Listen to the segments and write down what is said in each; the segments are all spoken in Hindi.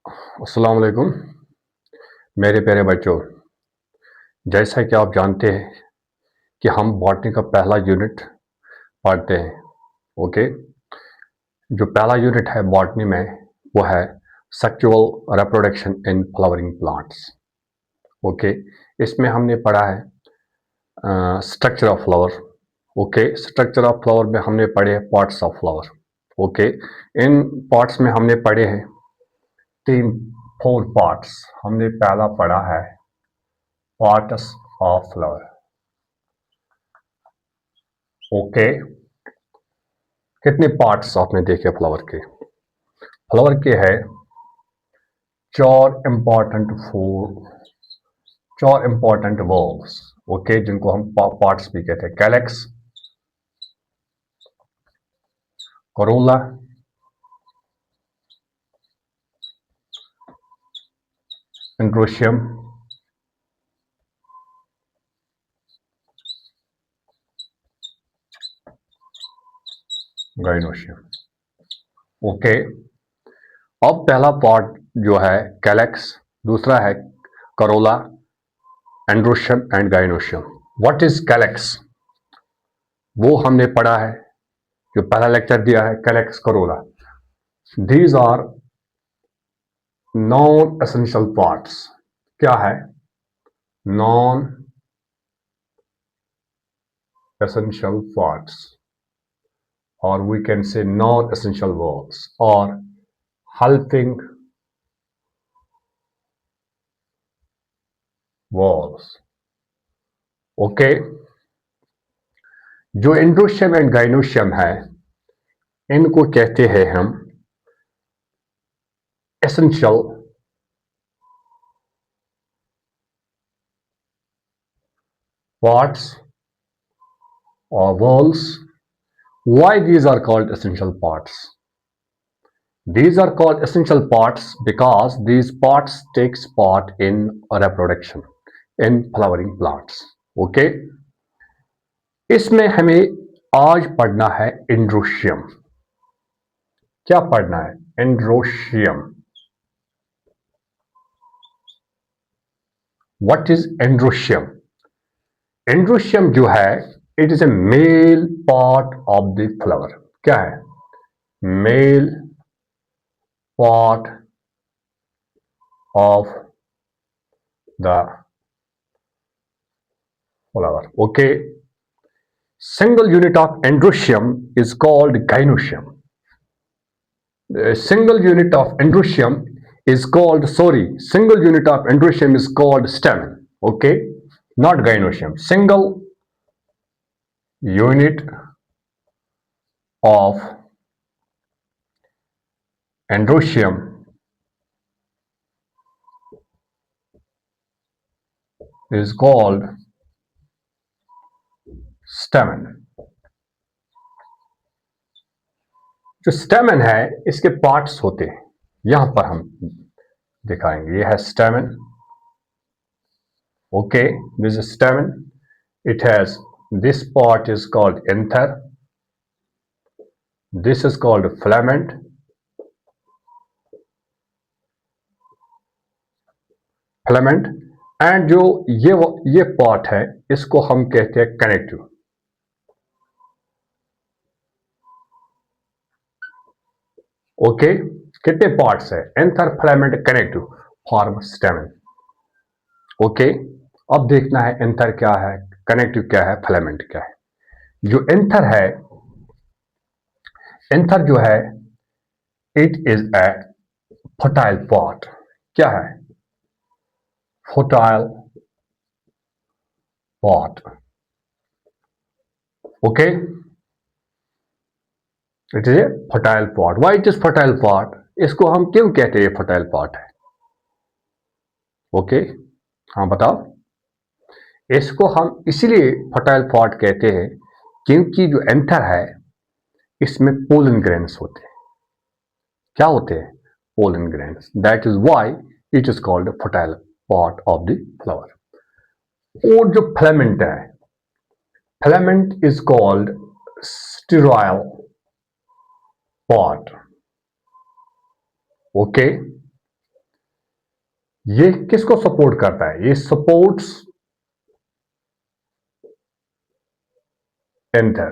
अस्सलाम वालेकुम मेरे प्यारे बच्चों। जैसा कि आप जानते हैं कि हम बॉटनी का पहला यूनिट पढ़ते हैं। ओके, जो पहला यूनिट है बॉटनी में वो है sexual reproduction in flowering plants. Okay, इसमें हमने पढ़ा है structure of flower. Okay, structure of flower में हमने पढ़े parts of flower. Okay, in parts में हमने पढ़े हैं तीन फोर पार्ट्स। हमने पहला पढ़ा है पार्ट्स ऑफ फ्लावर। ओके, कितने पार्ट्स आपने देखे फ्लावर के? फ्लावर के है चार इंपॉर्टेंट चार इंपॉर्टेंट वॉल्स। ओके, जिनको हम पार्ट्स भी कहते हैं। Calyx, corolla, androecium, gynoecium. Okay, अब पहला पार्ट जो है कैलेक्स, दूसरा है corolla, androecium and gynoecium. What is calyx? वो हमने पढ़ा है, जो पहला लेक्चर दिया है calyx corolla. These are non essential parts. क्या है? Non essential parts, or we can say non-essential verbs, or helping verbs. Okay, जो एंड्रोशियम एंड गाइनोशियम है इनको कहते हैं हम essential parts or verbs. Why these are called essential parts? These are called essential parts because these parts takes part in reproduction in flowering plants. Okay, इसमें हमें आज पढ़ना है एंड्रोशियम। क्या पढ़ना है? Androecium. What is androecium? Androecium जो है it is a male part of the flower. क्या है? Male part of the flower. Okay, single unit of androecium is called gynoecium. A single unit of androecium is called, single unit of androecium is called stamen. Okay, not gynoecium. Single unit of androecium is called stamen. जो स्टेमन है इसके पार्ट्स होते हैं, यहां पर हम दिखाएंगे। ये है स्टेमन। Okay, this is स्टेमन. It has, this part is called anther, this is called filament, and जो ये पार्ट है इसको हम कहते हैं कनेक्टिव। ओके, कितने पार्ट्स है? Anther, filament, connective form स्टेमन। Okay, अब देखना है एंथर क्या है, कनेक्टिव क्या है, फिलामेंट क्या है। जो एंथर है, एंथर जो है it is a fertile part. क्या है? Fertile part. Okay, it is a fertile part. Why it is fertile part? इसको हम क्यों कहते हैं फर्टाइल पार्ट है? ओके, हाँ बताओ। इसको हम इसलिए फर्टाइल पार्ट कहते हैं क्योंकि जो एंथर है इसमें पोलन ग्रेन्स होते हैं। क्या होते हैं? Pollen grains. That is why it is called fertile part of the flower. और जो फिलामेंट है, filament is called sterile part. Okay, ये किसको सपोर्ट करता है? ये सपोर्ट्स एंथर,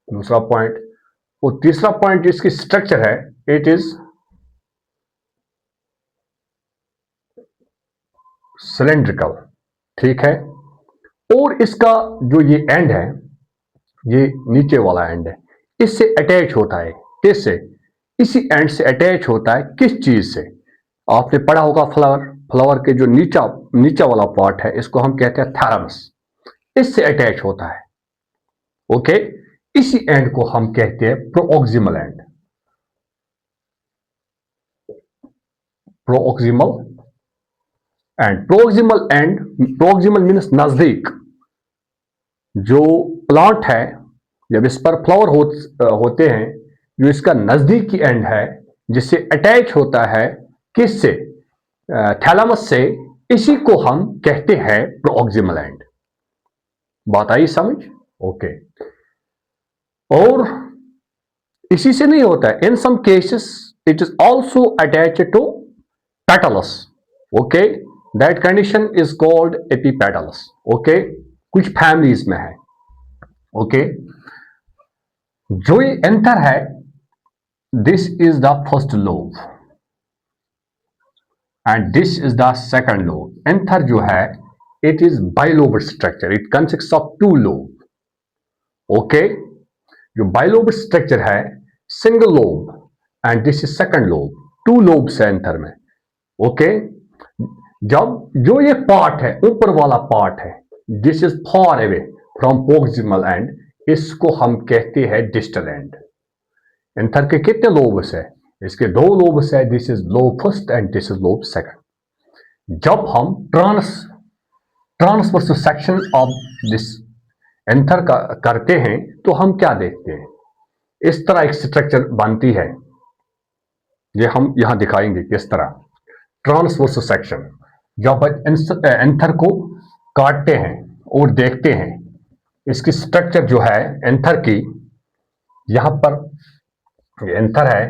दूसरा पॉइंट। और तीसरा पॉइंट इसकी स्ट्रक्चर है, इट इज सिलेंड्रिकल, ठीक है। और इसका जो ये एंड है, ये नीचे वाला एंड है, इससे अटैच होता है। किससे? इसी एंड से अटैच होता है। किस चीज से? आपने पढ़ा होगा फ्लावर, फ्लावर के जो नीचा नीचा वाला पार्ट है, इसको हम कहते हैं थैलमस, इससे अटैच होता है। ओके, इसी एंड को हम कहते हैं प्रोऑक्सिमल एंड। प्रोऑक्सिमल एंड, प्रोऑक्सिमल एंड, प्रोऑक्सिमल मीन्स नजदीक। जो प्लांट है, जब इस पर फ्लावर होते हैं, जो इसका नजदीकी एंड है, जिससे अटैच होता है, किससे? थैलामस से, इसी को हम कहते हैं प्रोऑक्सिमल एंड। बात आई समझ? ओके। और इसी से नहीं होता है, in some cases it is also attached to petals. Okay, that condition is called epipetalous. Okay, कुछ फैमिलीज में है। ओके, जो ये एंथर है, this is the first lobe and this is the second lobe. Anther जो है, it is bilobed structure, it consist of two lobe. Okay, जो बाइलोब स्ट्रक्चर है, single lobe and this is second lobe, two lobes है एंथर में। ओके, जब जो ये पार्ट है, ऊपर वाला पार्ट है, this is for away from proximal and, इसको हम कहते हैं डिस्टल एंड। एंथर के कितने लोब्स है? इसके दो लोब्स है, this is lobe first and this is lobe second. जब हम transverse section of this anther का करते हैं, तो हम क्या देखते हैं? इस तरह एक स्ट्रक्चर बनती है, ये हम यहां दिखाएंगे किस तरह। ट्रांसवर्स सेक्शन, जब एंथर को काटते हैं और देखते हैं, इसकी स्ट्रक्चर जो है एंथर की, यहां पर एंथर है।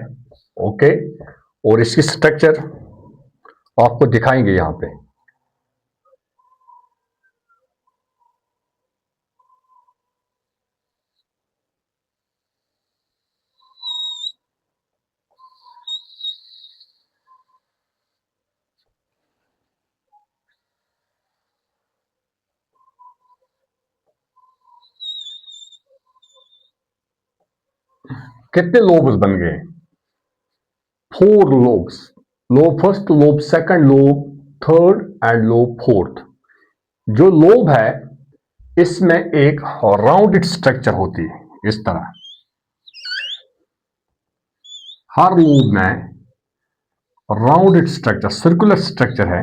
ओके, और इसकी स्ट्रक्चर आपको दिखाएंगे यहां पे। कितने लोब्स बन गए? Four lobes, lobe first, lobe second, lobe third and lobe fourth. जो लोब है, इसमें एक राउंडेड स्ट्रक्चर होती है इस तरह। हर लोब में राउंडेड स्ट्रक्चर, सर्कुलर स्ट्रक्चर है।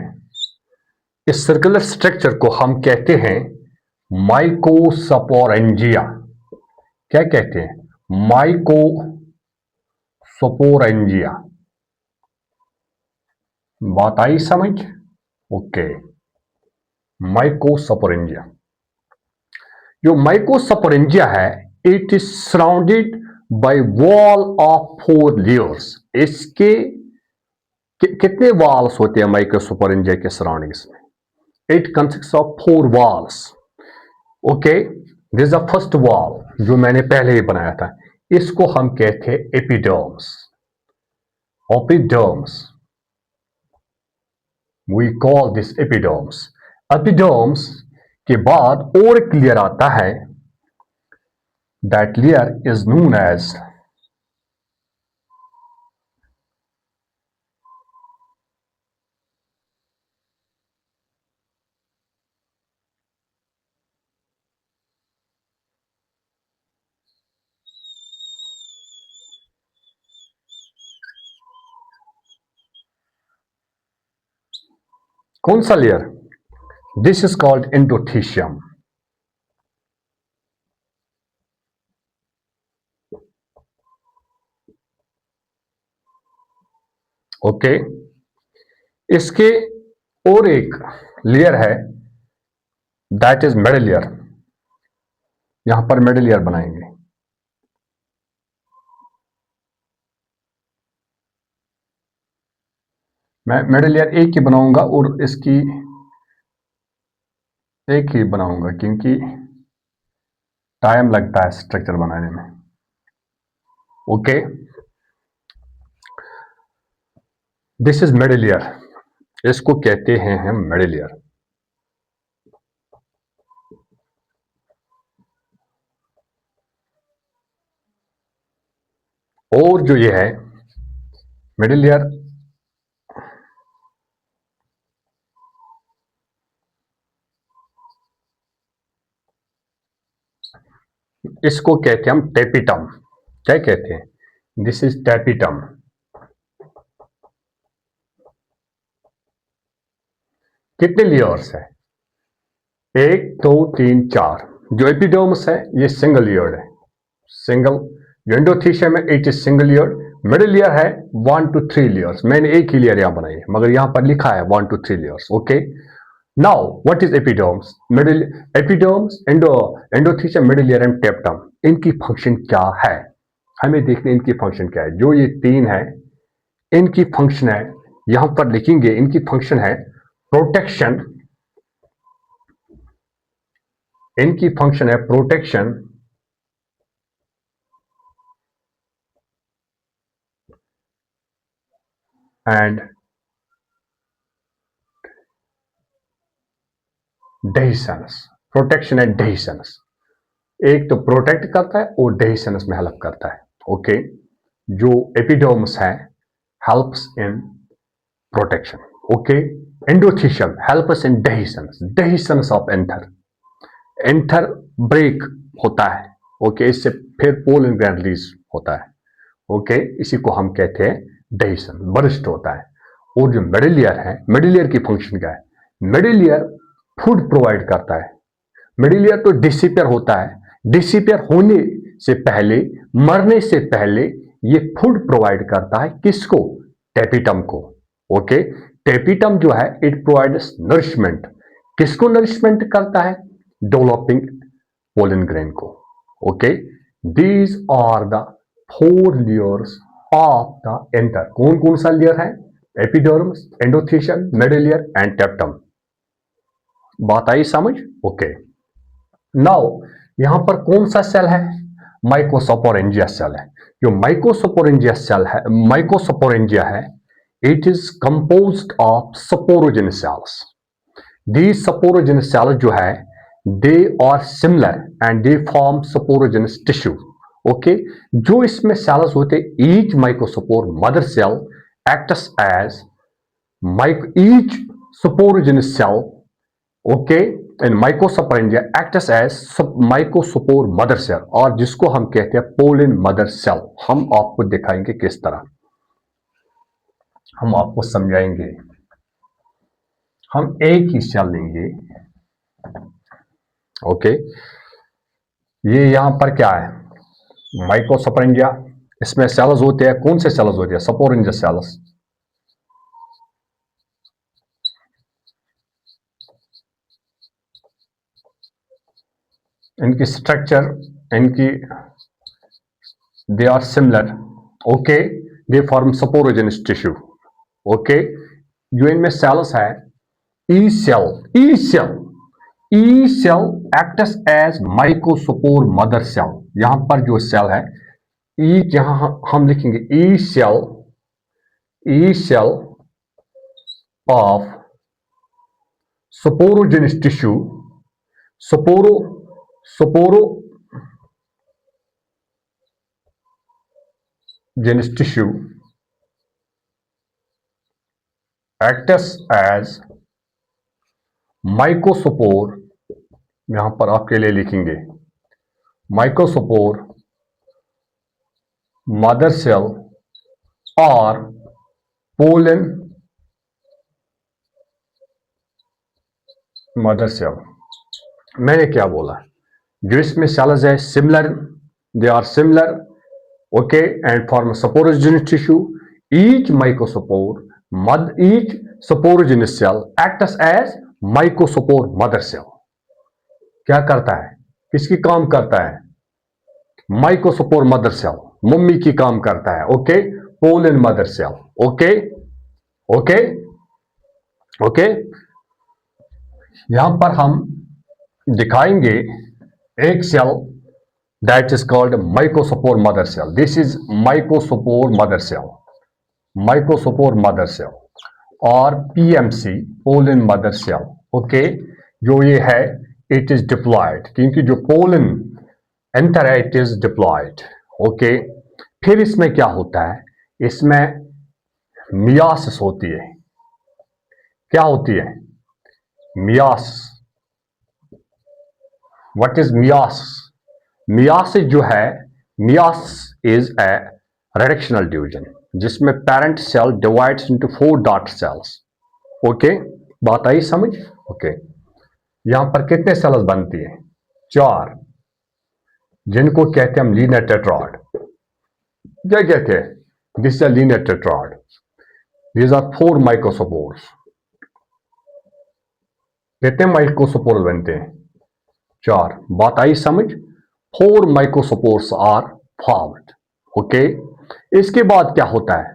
इस सर्कुलर स्ट्रक्चर को हम कहते हैं माइकोस्पोरेंजिया। क्या कहते हैं? माइकोस्पोरेंजिया। बात आई समझ? ओके, माइकोस्पोरेंजिया। जो माइकोस्पोरेंजिया है, it is surrounded by wall of four layers. इसके कितने वॉल्स होते हैं माइकोस्पोरेंजिया के सराउंडिंग्स में? It consist of four walls. Okay, this is the first wall जो मैंने पहले ही बनाया था, इसको हम कहते हैं epidermis. Epidermis, we call this epidermis. Epidermis के बाद और एक लेयर आता है, that layer is known as कौन सा layer? This is called endothecium. Okay, इसके और एक लेयर है, दैट इज मिडिल लेयर। यहां पर मिडिल लेयर बनाएंगे। मैं मिडिल लेयर एक ही बनाऊंगा और इसकी एक ही बनाऊंगा क्योंकि टाइम लगता है स्ट्रक्चर बनाने में। Okay, this is middle layer, इसको कहते हैं हम मिडिल लेयर। और जो ये है मिडिल लेयर, इसको कहते हैं हम टेपिटम। क्या कहते हैं? This is tapetum. कितने लेयर्स है? एक, दो, तीन, चार। जो एपिडर्मिस है ये सिंगल लेयर्ड है, सिंगल। जो एंडोथीशियम है it is single layered. Middle layer है 1 to 3 लेयर्स। मैंने एक ही लेयर यहां बनाई है मगर यहां पर लिखा है 1 to 3 layers. Okay, now what is epidermis? Middle epidermis, endothecium, middle layer and tapetum, इनकी फंक्शन क्या है? हमें देखने इनकी फंक्शन क्या है। जो ये तीन है इनकी फंक्शन है, यहां पर लिखेंगे इनकी फंक्शन है प्रोटेक्शन। इनकी फंक्शन है प्रोटेक्शन एंड डेहिसन्स। प्रोटेक्शन एंड डेहिसन्स, एक तो प्रोटेक्ट करता है और डेहिसन्स में हेल्प करता है। ओके, जो एपिडर्मिस है helps in protection. Okay, endothecium helps in dehiscence, dehiscence of anther. Anther break होता है। ओके, इससे फिर पोलन ग्रैंड रिलीज होता है। ओके, इसी को हम कहते हैं डेहिसन, बर्स्ट होता है। और जो मिडिल लेयर है, मिडिल लेयर की फंक्शन क्या है? मिडिल लेयर फूड प्रोवाइड करता है। मिडिल लेयर तो डिसिपियर होता है, डिसिपियर होने से पहले, मरने से पहले ये फूड प्रोवाइड करता है। किसको? टेपिटम को। ओके, टेपिटम जो है इट प्रोवाइड्स नरिशमेंट। किसको नरिशमेंट करता है? डेवलपिंग पोलन ग्रेन को। Okay, these are the 4 layers of the anther. कौन कौन सा लेयर है? Epidermis, endothecium, middle layer and tapetum. बात आई समझ? ओके, नाउ यहां पर कौन सा सेल है? माइकोस्पोरेंजिया सेल है। जो माइकोस्पोरेंजिया सेल है, माइकोस्पोरेंजिया है, it is composed of sporogenic cells. These sporogenous cells जो है they are similar and they form sporogenous tissue. Okay, जो इसमें cells होते each microspore mother cell acts as each sporogenous cell, okay, and mycosporangia acts as mycospore mother cell, और जिसको हम कहते हैं pollen mother cell। हम आपको दिखाएंगे किस तरह, हम आपको समझाएंगे। हम एक ही सेल लेंगे। ओके, ये यहां पर क्या है? माइकोस्पोरेंजिया। इसमें सेल्स होते हैं, कौन से सेल्स होते हैं? Sporangia sales. इनकी स्ट्रक्चर, इनकी they are similar. Okay, they form sporogenous tissue. Okay, जो इनमें सेल्स है each cell, each cell, each cell acts as microspore mother cell. यहां पर जो सेल है ई, यहां हम लिखेंगे each cell, each cell of sporogenous tissue, sporogenous tissue acts as mycospore। यहां पर आपके लिए लिखेंगे mycospore mother cell और pollen mother cell। मैंने क्या बोला? जो इसमें सेल्स है similar, they are similar, okay, and form sporogenous tissue। each mycospore each sporogenous cell acts as mycospore mother cell। क्या करता है? किसकी काम करता है? माइकोस्पोर मदर सेल, मम्मी की काम करता है। Okay, pollen mother cell. Okay, okay okay, यहां पर हम दिखाएंगे एक cell that is called mycospore mother cell. This is mycospore mother cell, mycospore mother cell और PMC pollen mother cell. Okay, जो ये है it is diploid, क्योंकि जो pollen एंथर है it is diploid. ओके, फिर इसमें क्या होता है, इसमें मियासिस होती है. क्या होती है? Meiosis. What is meiosis? Meiosis जो है, meiosis is a reductional division जिसमें parent cell divides into 4 daughter cells. Okay, बात आई समझ? ओके, यहां पर कितने सेल्स बनती हैं? 4, जिनको कहते हैं हम लीनियर टेट्राड. क्या कहते हैं? This is a linear tetrad. These are 4 microspores. कितने माइक्रोस्पोर्स बनते हैं? 4. बात आई समझ? 4 माइक्रोस्पोर्स आर फॉर्म्ड. ओके, इसके बाद क्या होता है?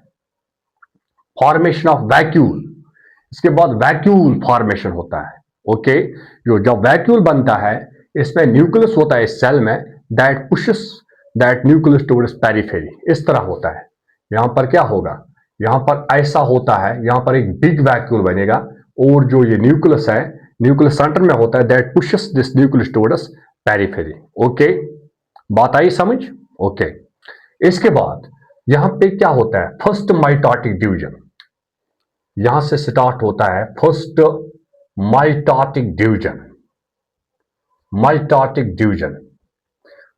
Formation of vacuole. इसके बाद वैक्यूल फॉर्मेशन होता है. ओके, जो जब वैक्यूल बनता है, इसमें न्यूक्लियस होता है इस सेल में, that pushes that nucleus towards periphery. इस तरह होता है. यहां पर क्या होगा? यहां पर ऐसा होता है, यहां पर एक बिग वैक्यूल बनेगा और जो ये न्यूक्लियस है, न्यूक्लियस सेंटर में होता है, that pushes this nucleus towards periphery. Okay, बात आई समझ? ओके, इसके बाद यहां पे क्या होता है? First mitotic division. यहां से स्टार्ट होता है first mitotic division. Mitotic division.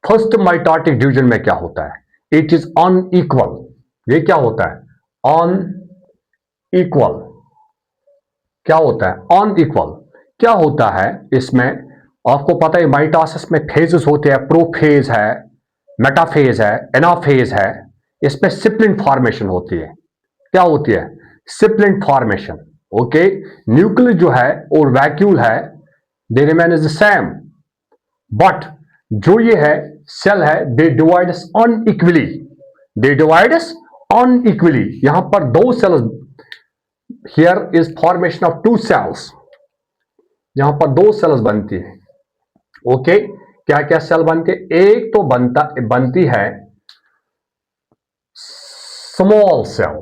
First mitotic division में क्या होता है? It is unequal. ये क्या होता है? अनइक्वल. क्या होता है? अनइक्वल. क्या होता है इसमें? आपको पता है माइटोसिस में फेजेस होते हैं. प्रोफेज है, मेटाफेज है, एनाफेज है. इसमें सिप्लिंट फॉर्मेशन होती है. क्या होती है? सिप्लिंट फॉर्मेशन. ओके, न्यूक्लियस जो है और वैक्यूल है, they remain is the same, but जो ये है सेल है, they divide unequally. They divide unequally. यहां पर 2 cells, here is formation of 2 cells. यहां पर 2 सेल्स बनती है. ओके, क्या क्या सेल बनती है? एक तो बनती है स्मॉल सेल,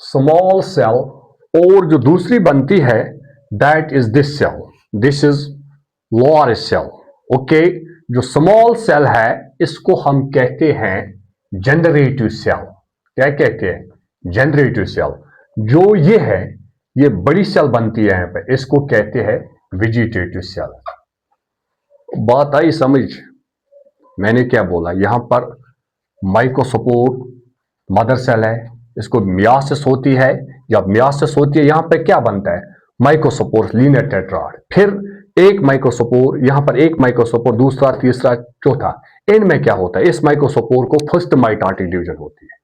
स्मॉल सेल, और जो दूसरी बनती है that is this cell. This is large cell. Okay, जो स्मॉल सेल है इसको हम कहते हैं जनरेटिव सेल. क्या कहते हैं? Generative cell. जो ये है, ये बड़ी सेल बनती है यहां पे, इसको कहते हैं वेजिटेटिव सेल. बात आई समझ? मैंने क्या बोला? यहां पर माइक्रोस्पोर मदर सेल है, इसको मियासिस होती है. जब मियासिस होती है, यहां पर क्या बनता है? Microspore linear tetrad. फिर एक माइक्रोस्पोर, यहां पर एक माइक्रोस्पोर, दूसरा, तीसरा, चौथा. इनमें क्या होता है? इस माइक्रोस्पोर को फर्स्ट माइटोटिक डिवीजन होती है.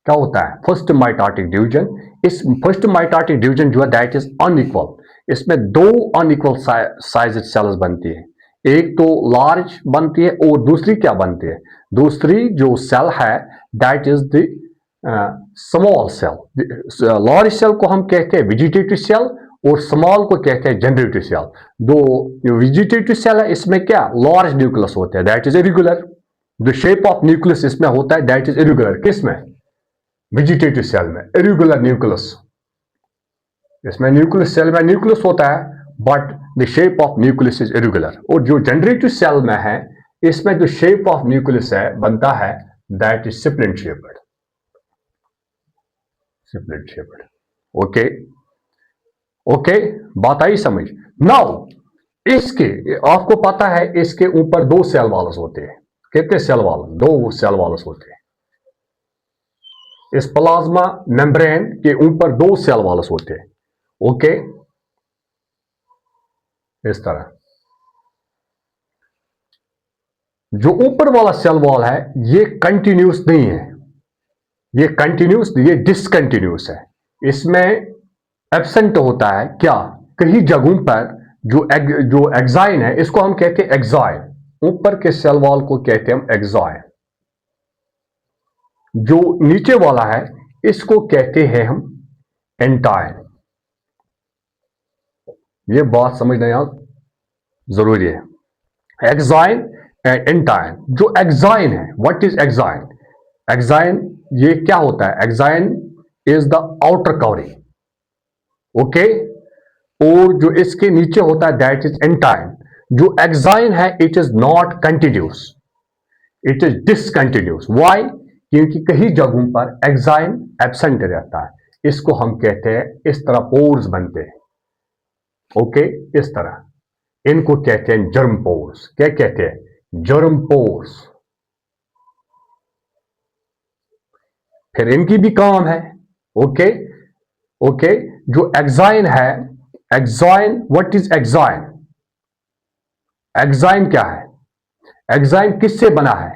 क्या होता है? First mitotic division. इस फर्स्ट माइटोटिक डिवीजन जो है दैट इज अनइक्वल. इसमें 2 अनइक्वल साइज सेल्स बनती है. एक तो लार्ज बनती है और दूसरी क्या बनती है? दूसरी जो सेल है that is the small cell. Large cell को हम कहते हैं वेजिटेटिव सेल और स्मॉल को कहते हैं जनरेटिव सेल. जो वेजिटेटिव सेल है, इसमें क्या लार्ज न्यूक्लियस होता है, that is irregular. The shape of nucleus इसमें होता है दैट इज इरेगुलर. किसमें? वेजिटेटिव सेल में इरेगुलर न्यूक्लियस. इसमें न्यूक्लियस, सेल में न्यूक्लियस होता है but the shape of nucleus is irregular. और जो जनरेटिव सेल में है, इसमें जो शेप ऑफ न्यूक्लियस है बनता है that is split shaped. Split shaped. Okay okay, बात आई समझ? नाउ इसके, आपको पता है इसके ऊपर 2 सेल वॉल्स होते हैं. कितने सेल वॉल? 2 सेल वॉल्स होते हैं. इस प्लाज्मा मेम्ब्रेन के ऊपर 2 सेल वॉल्स होते हैं. ओके, इस तरह. जो ऊपर वाला सेल वॉल है ये कंटिन्यूस नहीं है, ये कंटिन्यूस, ये डिसकंटिन्यूस है. इसमें एब्सेंट होता है. क्या? कई जगहों पर जो एक्साइन है, इसको हम कहते हैं एक्साइन. ऊपर के सेल वॉल को कहते हैं हम एक्साइन. जो नीचे वाला है इसको कहते हैं हम एंटाइन। ये बात समझना यहां जरूरी है। Exine and एंटाइन। जो एक्साइन है, व्हाट इज एक्साइन? एक्साइन ये क्या होता है? Exine is the outer covering, okay. और जो इसके नीचे होता है दैट इज एंटाइन। जो एक्साइन है it is not continuous, it is discontinuous. Why? क्योंकि कई जगहों पर एक्साइन एब्सेंट रहता है। इसको हम कहते हैं, इस तरह पोर्स बनते हैं, ओके, इस तरह। इनको कहते हैं जर्म पोर्स। क्या कहते हैं? Germ pores. फिर इनकी भी काम है, ओके ओके। जो एक्साइन है, exine, what is exine? Exine क्या है? एक्साइन किससे बना है?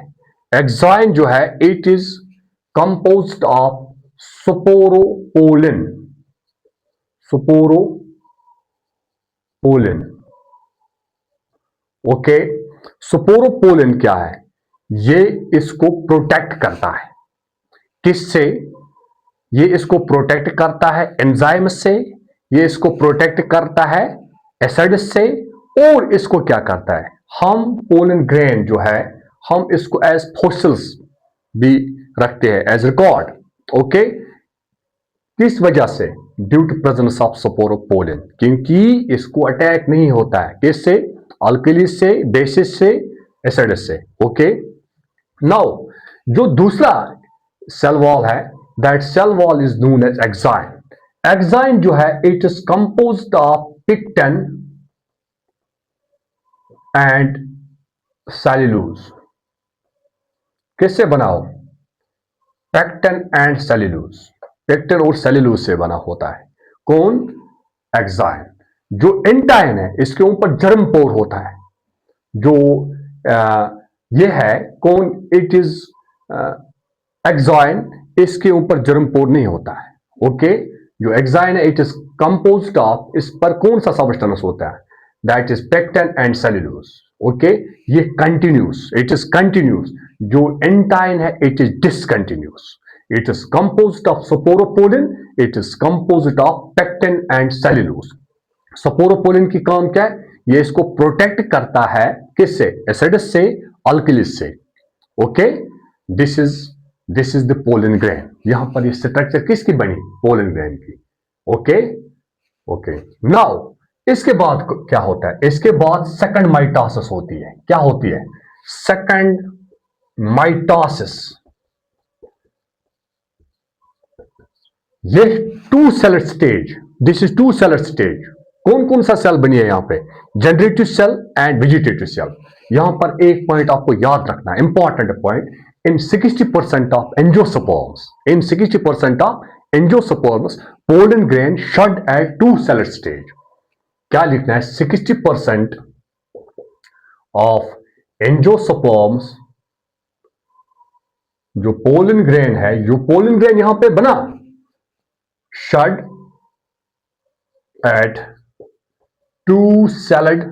एक्साइन जो है it is composed of sporopollenin. Sporopollenin, okay. Sporopollenin क्या है? ये इसको प्रोटेक्ट करता है। किससे? ये इसको प्रोटेक्ट करता है एंजाइम से, ये इसको प्रोटेक्ट करता है एसिड से, और इसको क्या करता है? हम पोलन ग्रेन जो है हम इसको एज फॉसिल्स भी रखते हैं, एज रिकॉर्ड, ओके। किस वजह से? Due to presence of sporopollenin. क्योंकि इसको अटैक नहीं होता है किससे? अल्कली से, बेसिस से, एसिड से, ओके। नाउ जो दूसरा सेल वॉल है, that cell wall is known as exine. Exine जो है it is composed of pectin and cellulose. किससे बना हो? Pectin and cellulose. पेक्टिन और सेल्यूलोज से बना होता है। कौन? एक्साइन। जो एंटाइन है इसके ऊपर जर्म पोर होता है। जो ये है कौन? इट इज एक्साइन, इसके ऊपर जर्म पोर नहीं होता है, ओके। जो एक्साइन है इट इज कंपोज्ड ऑफ, इस पर कौन सा सब्सटेंस होता है? That is pectin and cellulose, okay. ये कंटिन्यूस, इट इज कंटिन्यूस। जो एंटाइन है it is discontinuous. It is composed of sporopollenin, it is composed of pectin and cellulose. Sporopollenin की काम क्या है? ये इसको प्रोटेक्ट करता है किससे? एसिड से, अल्कलीज से, okay. This is the pollen grain. यहां पर ये स्ट्रक्चर किसकी बनी? पोलन ग्रेन की, ओके ओके। नाउ इसके बाद क्या होता है? इसके बाद सेकंड माइटोसिस होती है। क्या होती है? Second mitosis. ये two celled stage, this is two celled stage. कौन कौन सा सेल बनी है यहां पे? Generative cell and vegetative cell. यहां पर एक पॉइंट आपको याद रखना है, important point. In 60% of angiosperms, in 60% of angiosperms, pollen grain shed at two celled stage. क्या लिखना है? 60% ऑफ एंजियोस्पर्म्स, जो पोलन ग्रेन है, जो पोलन ग्रेन यहां पे बना, should at two celled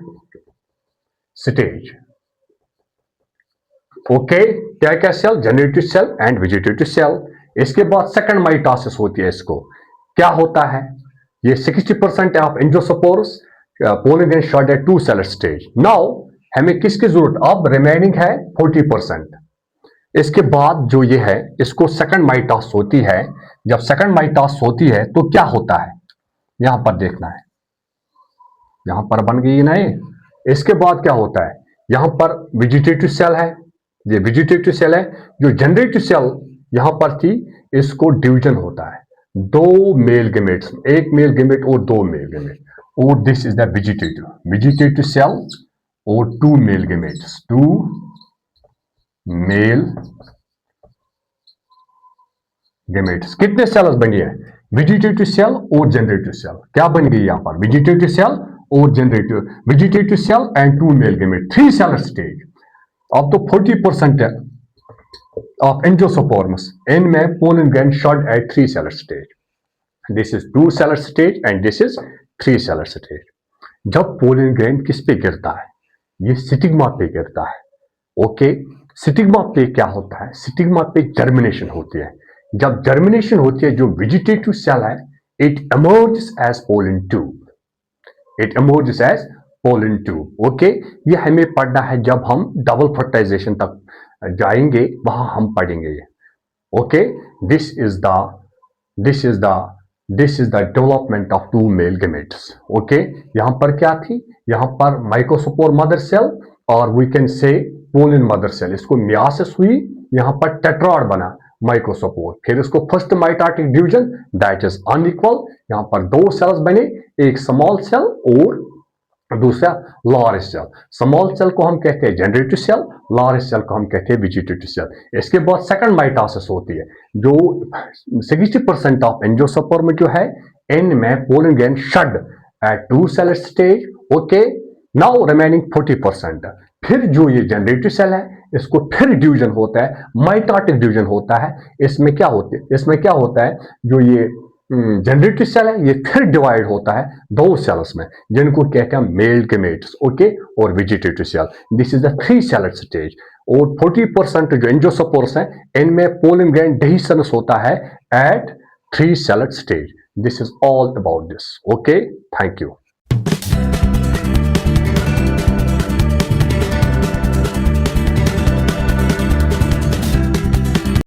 stage, okay. क्या क्या cell? Generative cell and vegetative cell. इसके बाद सेकंड माइटोसिस होती है। इसको क्या होता है? ये 60% of angiosperms, pollen grain shed at two celled stage. Now हमें किसकी जरूरत? अब रिमेनिंग है 40%। इसके बाद जो ये है इसको सेकंड माइटोसिस होती है। जब सेकंड माइटोसिस होती है तो क्या होता है? यहां पर देखना है, यहां पर बन गई ना ये। इसके बाद क्या होता है? यहां पर वेजिटेटिव सेल है, ये वेजिटेटिव सेल है। जो जनरेटिव सेल यहां पर थी, इसको डिवीजन होता है दो मेल गेमेट्स, एक मेल गेमेट और दो मेल गेमेट, और this is the vegetative cell और two male gametes, two male gametes. कितने सेल्स बनी है? वेजिटेटिव सेल और जनरेटिव सेल। क्या बन गई यहां पर? वेजिटेटिव सेल और generative, vegetative cell and two male gamete, three celled stage. अब तो 40% ऑफ एंजियोस्पर्म्स, इनमें pollen grain shed at three celled stage. This is two celled stage and this is three celled stage. जब पोलन ग्रेन किस पे गिरता है? ये स्टिग्मा पे गिरता है, ओके। स्टिग्मा पे क्या होता है? स्टिग्मा पे जर्मिनेशन होती है। जब जर्मिनेशन होती है जो वेजिटेटिव सेल है, it emerges as pollen tube, it emerges as pollen tube. Okay, ये हमें पढ़ना है जब हम डबल फर्टिलाइजेशन तक जाएंगे, वहां हम पढ़ेंगे ये। Okay, this is the this is the this is the development of two male gametes. Okay, यहां पर क्या थी, यहां पर माइक्रोस्पोर मदर सेल और we can say pollen mother cell, इसको मियासिस हुई, यहां पर टेट्राड बना माइक्रोस्पोर, फिर इसको first mitotic division that is unequal, यहां पर दो सेल्स बने, एक स्मॉल सेल और दूसरा लार्ज सेल। स्मॉल सेल को हम कहते हैं जनरेटिव सेल, लार्ज सेल को हम कहते हैं वेजिटेटिव सेल। इसके बाद सेकंड माइटोसिस होती है, जो 60% ऑफ एंजियोस्पर्म में जो है, एन में pollen grain shed at two cell stage. Okay, now remaining 40%। फिर जो ये जनरेटिव सेल है, इसको फिर डिवीजन होता है, माइटोटिक डिवीजन होता है। इसमें क्या होता है, जो ये जनरेटिव सेल है, ये फिर डिवाइड होता है दो सेल्स में, जिनको कहते हैं मेल गेमेट्स। ओके, और vegetative cell. This is the 3 cell stage. और 40% जो एंजियोस्पर्म्स हैं, इनमें पोलन ग्रैंड डेhiscence होता है at 3 cell stage. This is all about this. Okay, thank you.